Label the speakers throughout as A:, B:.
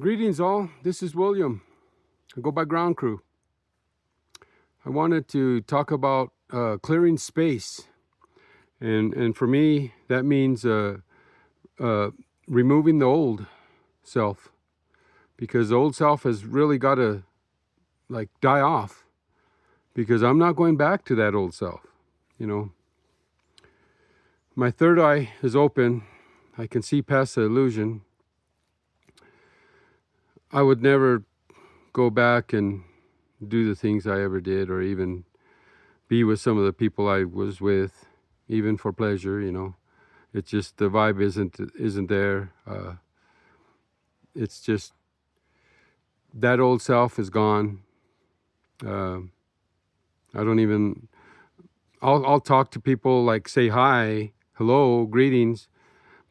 A: Greetings all, this is William. I go by Ground Crew. I wanted to talk about clearing space. And for me, that means removing the old self. Because the old self has really got to die off. Because I'm not going back to that old self, you know. My third eye is open. I can see past the illusion. I would never go back and do the things I ever did, or even be with some of the people I was with, even for pleasure, you know. It's just the vibe isn't there. It's just that old self is gone. I don't even. I'll talk to people, like say hi, hello, greetings,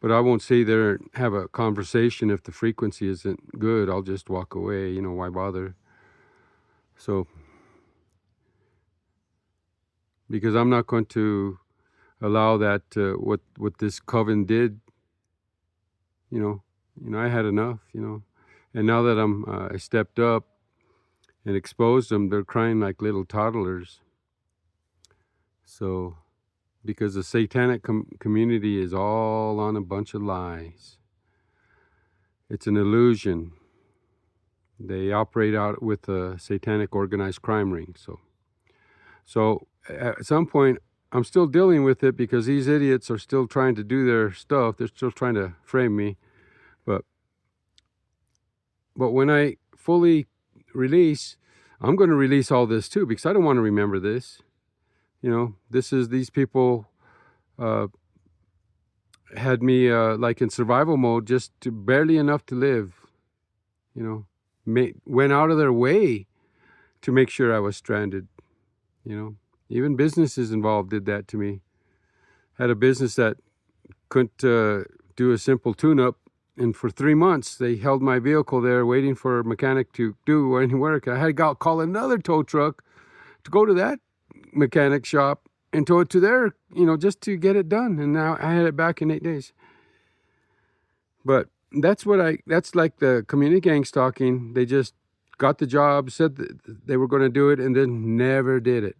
A: but I won't sit there and have a conversation if the frequency isn't good. I'll just walk away. You know, why bother? So, because I'm not going to allow that what this coven did. You know, I had enough. You know, and now that I stepped up and exposed them, they're crying like little toddlers. So, because the satanic community is all on a bunch of lies. It's an illusion. They operate out with a satanic organized crime ring. So at some point, I'm still dealing with it because these idiots are still trying to do their stuff. They're still trying to frame me. But when I fully release, I'm going to release all this too, because I don't want to remember this. You know, these people had me like in survival mode, just to barely enough to live. You know, went out of their way to make sure I was stranded. You know, even businesses involved did that to me. Had a business that couldn't do a simple tune-up, and for 3 months they held my vehicle there waiting for a mechanic to do any work. I had to call another tow truck to go to that mechanic shop and tow it to their, you know, just to get it done. And now I had it back in 8 days. But that's like the community gang stalking. They just got the job, said that they were going to do it, and then never did it.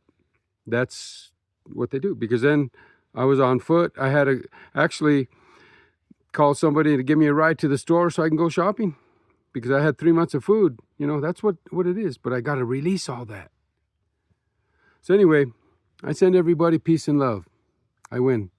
A: That's what they do. Because then I was on foot. I had to actually call somebody to give me a ride to the store so I can go shopping, because I had 3 months of food. You know, that's what it is. But I got to release all that. So anyway, I send everybody peace and love. I win.